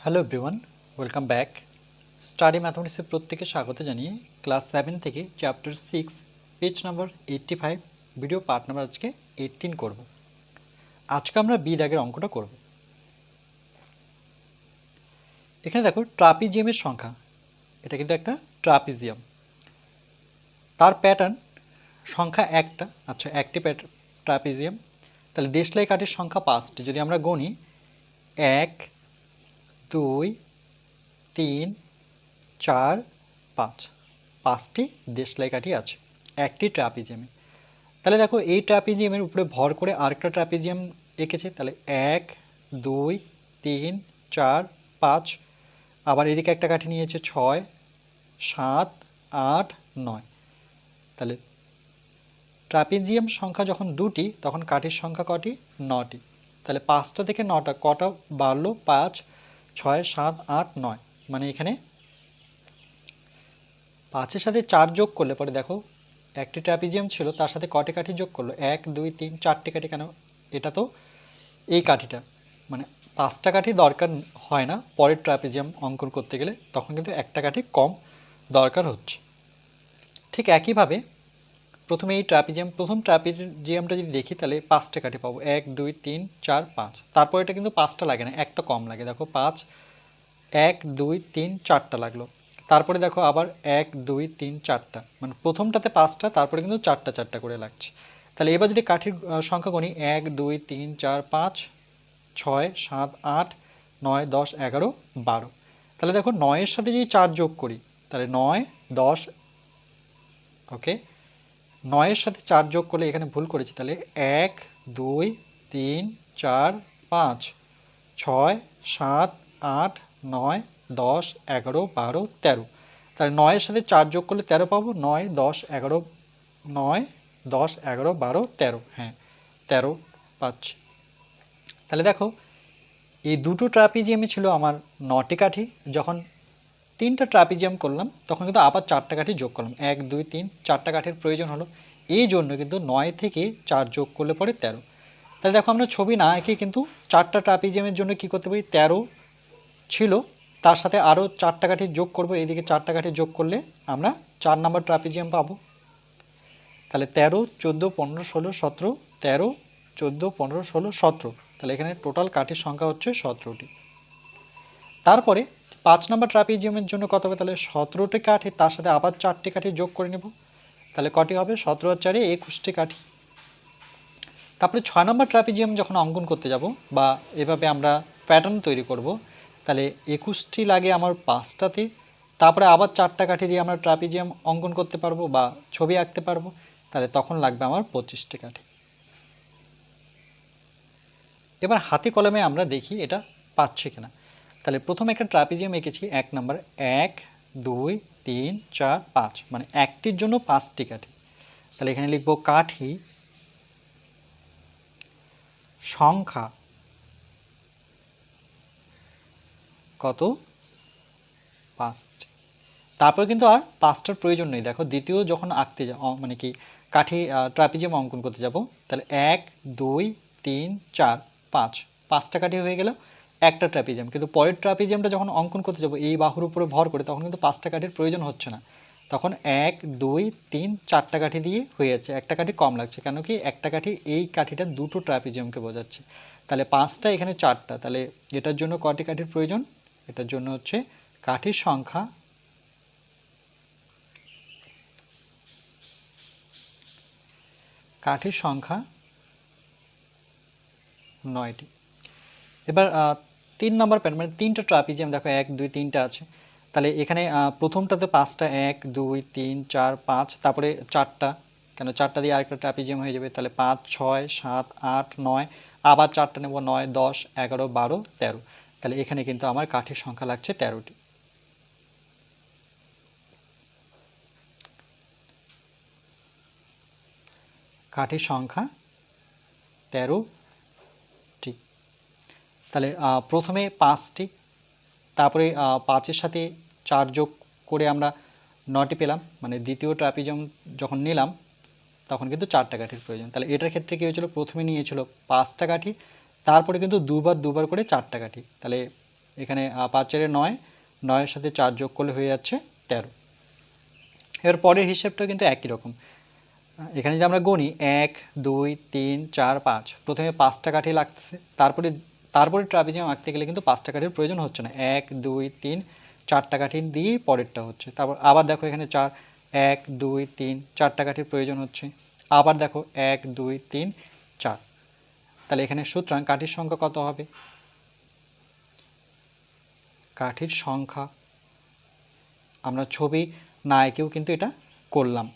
Hello everyone, welcome back. Study ম্যাথমেটিক্সের প্রত্যেকে স্বাগত জানিয়ে ক্লাস 7 থেকে chapter 6 page number 85 video part number আজকে 18 করব। আজকে আমরা বি দাগের অঙ্কটা করব। এখানে দেখো ট্রাপিজিয়ামের সংখ্যা, এটা কিন্তু একটা ট্রাপিজিয়াম, তার প্যাটার্ন সংখ্যা একটা, আচ্ছা একটি ট্রাপিজিয়াম, তাহলে দেশলাই কাঠির সংখ্যা 5টি। যদি আমরা গণি 1 2 3 4 5, 5টি দেশলাই কাঠি আছে একটি ট্রাপিজিয়ামে। তাহলে দেখো এই ট্রাপিজিয়ামের উপরে ভর করে আরেকটা ট্রাপিজিয়াম এঁকেছে, তাহলে 1 2 3 4 5, আবার এদিকে একটা কাঠি নিয়েছে 6 7 8 9। তাহলে ট্রাপিজিয়াম সংখ্যা যখন দুটি তখন কাঠির সংখ্যা কটি? 9টি। তাহলে 5টা থেকে 9টা কটা বাড়লো? 5 6 7 8 9, মানে এখানে 5-এর সাথে 4 যোগ করলে পরে দেখো একটি ট্রাপিজিয়াম ছিল, তার সাথে কটি কাঠি যোগ করলো? 1 2 3 4টি কাঠি। কেন? এটা তো এই কাঠিটা, মানে 5টা কাঠি দরকার হয় না পরের ট্রাপিজিয়াম অঙ্কন করতে গেলে, তখন কিন্তু একটা কাঠি কম দরকার হচ্ছে। ঠিক একইভাবে প্রথমে এই প্রথম ট্রাপিজিয়ামটা যদি দেখি তাহলে 5টা কাঠি পাবো, 1 2 3 4 5। তারপর এটা কিন্তু 5টা লাগে না, একটা কম লাগে, দেখো 5 1 2 3 4টা লাগলো। তারপরে দেখো আবার 1 2 3 4টা, মানে প্রথমটাতে 5টা, তারপরে কিন্তু 4টা 4টা করে লাগছে। তাহলে এবার যদি কাঠির সংখ্যা গণি 1 2 3 4 5 6 7 8 9 10 11 12, তাহলে দেখো 9-এর সাথে যদি 4 যোগ করি তাহলে 9 10, ওকে 9-এর সাথে 4 যোগ করলে এখানে ভুল করেছি, তাহলে 1 2 3 4 5 6 7 8 9 10 11 12 13, তাহলে 9-এর সাথে 4 যোগ করলে 13 পাবো। 9 10 11 9 10 11 12 13, হ্যাঁ 13 পাচ্ছি। তাহলে দেখো এই দুটো ট্রাপিজিয়ামে ছিল আমার 9টি কাঠি, যখন 3টা ট্রাপিজিয়াম করলাম তখন কিন্তু আবার 4টা কাঠি যোগ করলাম, 1 2 3 4টা কাঠির প্রয়োজন হলো, এই জন্য কিন্তু 9 থেকে 4 যোগ করলে পরে 13। তাহলে দেখো আমরা ছবি না এঁকে কিন্তু 4টা ট্রাপিজিয়ামের জন্য কি করতে পারি? 13 ছিল, তার সাথে আরও 4টা কাঠি যোগ করব, এইদিকে 4টা কাঠি যোগ করলে আমরা 4 নম্বর ট্রাপিজিয়াম পাবো। তাহলে 13 14 15 16 17, 13 14 15 16 17, তাহলে এখানে টোটাল কাঠির সংখ্যা হচ্ছে 17টি। তারপরে 5 নম্বর ট্রাপিজিয়ামের জন্য কত হবে? তাহলে 17টি কাঠি, তার সাথে আবার 4টি কাঠি যোগ করে নেব, তাহলে কটি হবে? 17 আর 4 21টি কাঠি। তারপরে 6 নম্বর ট্রাপিজিয়াম যখন অঙ্কন করতে যাব বা এভাবে আমরা প্যাটার্ন তৈরি করব, তাহলে 21টি লাগে আমার 5টাতে, তারপরে আবার 4টা কাঠি দিয়ে আমরা ট্রাপিজিয়াম অঙ্কন করতে পারবো বা ছবি আঁকতে পারবো, তাহলে তখন লাগবে আমার 25টি কাঠি। এবার হাতে কলমে আমরা দেখি এটা পাচ্ছে কিনা। তাহলে প্রথমে একটা ট্রাপিজিয়াম এঁকেছি, 1 নাম্বার 1 2 3 4 5, মানে একটির জন্য 5টি কাঠি। তাহলে এখানে লিখব কাঠি সংখ্যা কত? 5টি। তারপর কিন্তু আর 5টার প্রয়োজন নেই। দেখো দ্বিতীয় যখন আঁকতে মানে কি কাঠি ট্রাপিজিয়াম অঙ্কন করতে যাব, তাহলে 1 2 3 4 5, 5টা কাঠি হয়ে গেল একটা ট্রাপিজিয়াম। কিন্তু পরের ট্রাপিজিয়ামটা যখন অঙ্কন করতে যাব এই বাহুর উপরে ভর করে, তখন কিন্তু 5টা কাঠির প্রয়োজন হচ্ছে না, তখন 1 2 3 4টা কাঠি দিয়ে হয়ে যাচ্ছে, একটা কাঠি কম লাগছে। কেন কি? একটা কাঠি, এই কাঠিটা দুটো ট্রাপিজিয়ামকে বোঝাচ্ছে। তাহলে 5টা, এখানে 4টা, তাহলে এটার জন্য কটি কাঠির প্রয়োজন? এটার জন্য হচ্ছে কাঠির সংখ্যা কাঠির সংখ্যা 9টি। এবার 3 নম্বর প্যাটার্ন, মানে 3টা ট্রাপিজিয়াম, দেখো 1 2 3টা আছে, তাহলে এখানে প্রথমটাতে 5টা, 1 2 3 4 5, তারপরে 4টা, কেন 4টা দিয়ে আরেকটা ট্রাপিজিয়াম হয়ে যাবে, তাহলে 5 6 7 8 9, আবার 4টা নেব, 9 10 11 12 13, তাহলে এখানে কিন্তু আমার কাঠির সংখ্যা লাগছে 13টি। কাঠির সংখ্যা 13টি। তাহলে প্রথমে 5টি, তারপরে 5-এর সাথে 4 যোগ করে আমরা 9টি পেলাম, মানে দ্বিতীয় ট্রাপিজিয়াম যখন নিলাম তখন কিন্তু 4টা কাঠির প্রয়োজন। তাহলে এটার ক্ষেত্রে কী হয়েছিল? প্রথমে নিয়েছিল 5টা কাঠি, তারপরে কিন্তু দুবার করে 4টা কাঠি, তাহলে এখানে 5 4 9, 9-এর সাথে 4 যোগ করলে হয়ে যাচ্ছে 13। এর পরের হিসেবটা কিন্তু একই রকম। এখানে যদি আমরা গণি 1 2 3 4 5, প্রথমে 5টা কাঠি লাগতেছে, তারপরে ট্রাপিজিয়াম আঁকতে গেলে কিন্তু 5টা কাঠির প্রয়োজন হচ্ছে না, 1 2 3 4টা কাঠি দিয়ে পরেরটা হচ্ছে। তারপর আবার দেখো এখানে 4 1 2 3 4টা কাঠির প্রয়োজন হচ্ছে, আবার দেখো 1 2 3 4। তাহলে এখানে সুতরাং কাঠির সংখ্যা কত হবে? কাঠির সংখ্যা আমরা ছবি না এঁকেও কিন্তু এটা করলাম,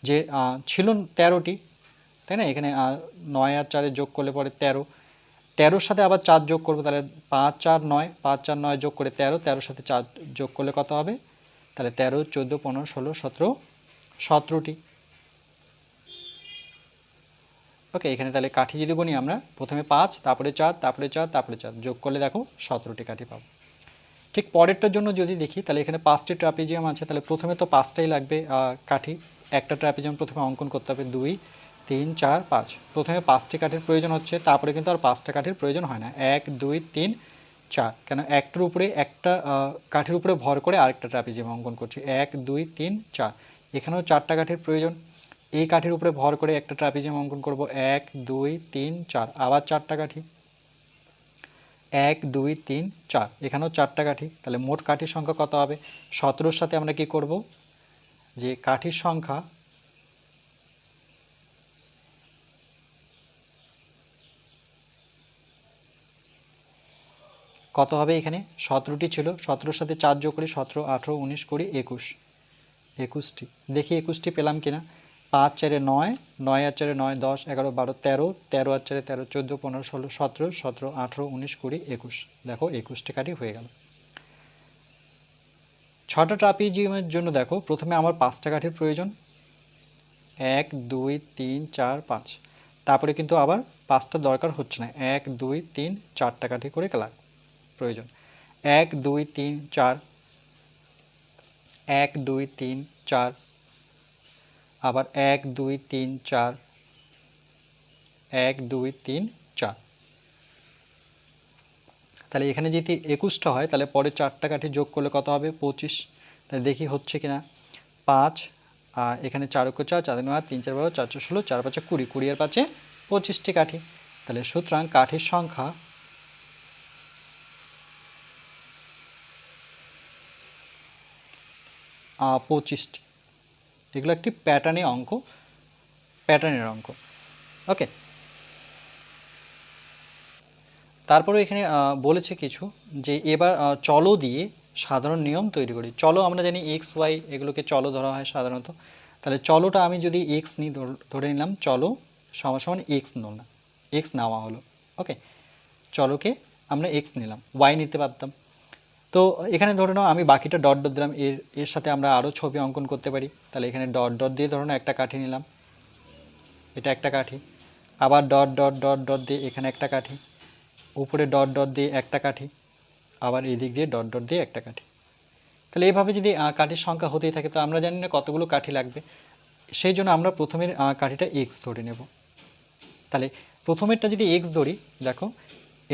যে ছিল 13টি, তাই না? এখানে 9 আর 4 যোগ করলে পরে 13, 13-র সাথে আবার 4 যোগ করবো, তাহলে 5 4 9, 5 4 9 যোগ করে 13, 13-র সাথে 4 যোগ করলে কত হবে? তাহলে 13 14 15 16 17 17টি। ওকে, এখানে তাহলে কাঠি যদি গুনি আমরা প্রথমে 5, তারপরে 4, তারপরে 4, তারপরে 4 যোগ করলে দেখো 17টি কাঠি পাবো। ঠিক পরেরটার জন্য যদি দেখি, তাহলে এখানে 5টি ট্রাপিজিয়াম আছে, তাহলে প্রথমে তো 5টাই লাগবে কাঠি। একটা ট্রাপিজিয়াম প্রথমে অঙ্কন করতে হবে, 2 3 4 5, প্রথমে 5টি কাঠির প্রয়োজন হচ্ছে, তারপরে কিন্তু আর 5টা কাঠির প্রয়োজন হয় না, 1 2 3 4, কেন একটার উপরে একটা কাঠির উপরে ভর করে আরেকটা ট্রাপিজিয়াম অঙ্কন করছি, 1 2 3 4, এখানেও 4টা কাঠির প্রয়োজন, এই কাঠির উপরে ভর করে একটা ট্রাপিজিয়াম অঙ্কন করব, 1 2 3 4, আবার 4টা কাঠি, 1 2 3 4, এখানেও 4টা কাঠি। তাহলে মোট কাঠির সংখ্যা কত হবে? 17-র সাথে আমরা কি করব, যে কাঠির সংখ্যা কত হবে? এখানে 17টি ছিল, 17-র সাথে 4 যোগ করি, 17 18 19 20 21, 21টি। দেখি 21টি পেলাম কিনা। 5 4 9, 9 আর 4 9 10 11 12 13, 13 আর 4 13 14 15 16 17 17 18 19 20 21, দেখো 21টি কাঠি হয়ে গেল। 6টা ট্রাপিজিয়ামের জন্য দেখো প্রথমে আমার 5টা কাঠির প্রয়োজন, 1 2 3 4 5, তারপরে কিন্তু আবার 5টা দরকার হচ্ছে না, 1 2 3 4টা কাঠি করে প্রয়োজন, 1 2 3 4, 1 2 3 4, আবার 1 2 3 4, 1 2 3 4। তাহলে এখানে যদি 21টা হয়, তাহলে পরে 4টা কাঠি যোগ করলে কত হবে? 25। তাহলে দেখি হচ্ছে কিনা। 5, এখানে 4 × 4 4 9 3 4 12 4 4 16 4 5 20, 20 আর 5 25টি কাঠি। তাহলে সুতরাং কাঠির সংখ্যা আ 25টি। এগুলো একটি প্যাটার্নের অঙ্ক। ওকে, তারপরে এখানে বলেছে কিছু, যে এবার চলো দিয়ে সাধারণ নিয়ম তৈরি করি। চলো আমরা জানি এক্স ওয়াই, এগুলোকে চলো ধরা হয় সাধারণত। তাহলে চলোটা আমি যদি এক্স নিই, ধরে নিলাম চলো সমান সমান এক্স না, এক্স নেওয়া হলো। ওকে, চলোকে আমরা এক্স নিলাম, ওয়াই নিতে পারতাম। তো এখানে ধরে নাও আমি বাকিটা ডট ডট দিলাম, এর সাথে আমরা আরও ছবি অঙ্কন করতে পারি। তাহলে এখানে ডট ডট দিয়ে ধরো একটা কাঠি নিলাম, এটা একটা কাঠি, আবার ডট ডট ডট ডট দিয়ে এখানে একটা কাঠি, উপরে ডট ডট দিয়ে একটা কাঠি, আবার এই দিক দিয়ে ডট ডট দিয়ে একটা কাঠি। তাহলে এইভাবে যদি কাঠির সংখ্যা হতেই থাকে, তো আমরা জানি না কতগুলো কাঠি লাগবে, সেই জন্য আমরা প্রথমের কাঠিটা এক্স ধরে নেব। তাহলে প্রথমেরটা যদি এক্স ধরি, দেখো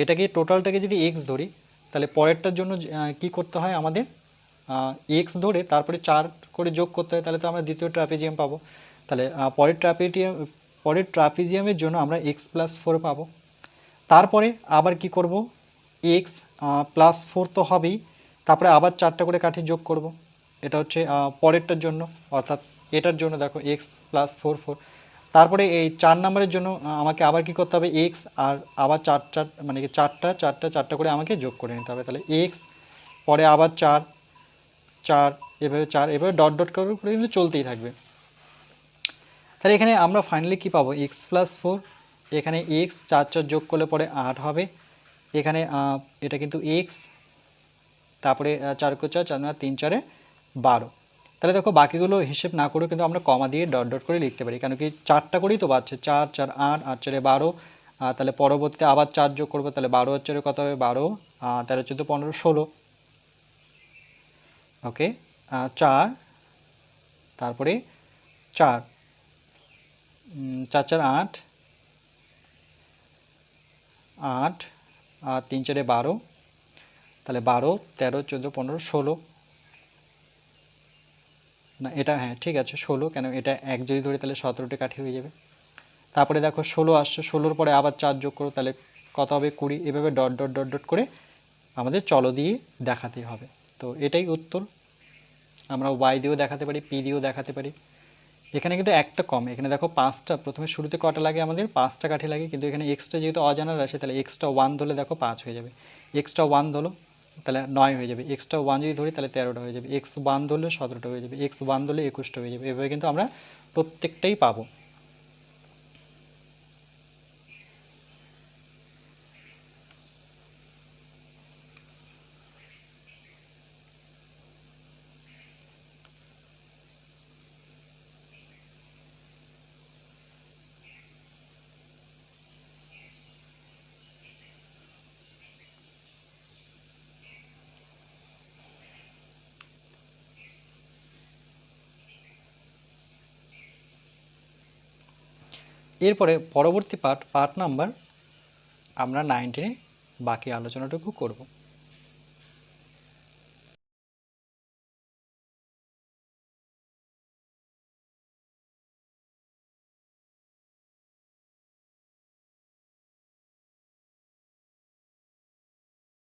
এটাকে টোটালটাকে যদি এক্স ধরি, তাহলে পরেরটার জন্য কি করতে হয় আমাদের? এক্স ধরে তারপরে 4 করে যোগ করতে হয়, তাহলে তো আমরা দ্বিতীয় ট্রাপিজিয়াম পাবো। তাহলে পরের ট্রাপিজিয়ামের জন্য আমরা এক্স প্লাস 4 পাবো। তারপরে আবার কি করব, এক্স প্লাস 4 তো হবেই, তারপরে আবার 4টা করে কাঠি যোগ করব। এটা হচ্ছে পরেরটার জন্য, অর্থাৎ এটার জন্য দেখো এক্স প্লাস 4 4। তারপরে এই 4 নম্বরের জন্য আমাকে আবার কি করতে হবে, এক্স আর আবার 4 মানে কি 4টা করে আমাকে যোগ করে নিতে হবে। তাহলে এক্স, পরে আবার 4 4, এভাবে 4, এভাবে ডট ডট করে কিন্তু চলতেই থাকবে। তাহলে এখানে আমরা ফাইনালি কি পাবো, এক্স প্লাস 4, এখানে এক্স 4 4 যোগ করলে পরে 8 হবে, এখানে এটা কিন্তু এক্স, তারপরে 4 × 4 4 9 3 4 12। তাহলে দেখো বাকিগুলো হিসেব না করেও কিন্তু আমরা কমা দিয়ে ডট ডট করে লিখতে পারি, কেন কি 4টা করেই তো বাড়ছে, 4 4 8 8 4 12। তাহলে পরবর্তীতে আবার 4 যোগ করবো, তাহলে 12 আর 4 কত হবে, 12 13 14 15 16। ওকে, 4, তারপরে 4 4 4 8 8 আর 3 4 12, তাহলে 12, 13, 14, 15, 16, না এটা হ্যাঁ ঠিক আছে 16, কেন এটা 1 যদি ধরি তাহলে 17টি কাঠি হয়ে যাবে। তারপরে দেখো 16 আসছে, 16-র পরে আবার 4 যোগ করো, তাহলে কত হবে 20। এভাবে ডট ডট ডট ডট করে আমাদের চলো দিয়ে দেখাতে হবে। তো এটাই উত্তর। আমরা ওয়াই দিয়েও দেখাতে পারি, পি দিয়েও দেখাতে পারি। এখানে কিন্তু একটা কম, এখানে দেখো 5টা, প্রথমে শুরুতে কটা লাগে আমাদের 5টা কাঠি লাগে, কিন্তু এখানে এক্সট্রা যেহেতু অজানার আসে তাহলে এক্সট্রা 1 ধরলে দেখো 5 হয়ে যাবে, এক্সট্রা 1 ধরো তাহলে 9 হয়ে যাবে, এক্সট্রা 1 যদি ধরি তাহলে 13টা হয়ে যাবে, এক্স 1 ধরলে 17টা হয়ে যাবে, এক্স 1 ধরলে 21টা হয়ে যাবে। এভাবে কিন্তু আমরা প্রত্যেকটাই পাবো। এরপরে পরবর্তী পার্ট নাম্বার আমরা 19-এ বাকি আলোচনাটুকু করব।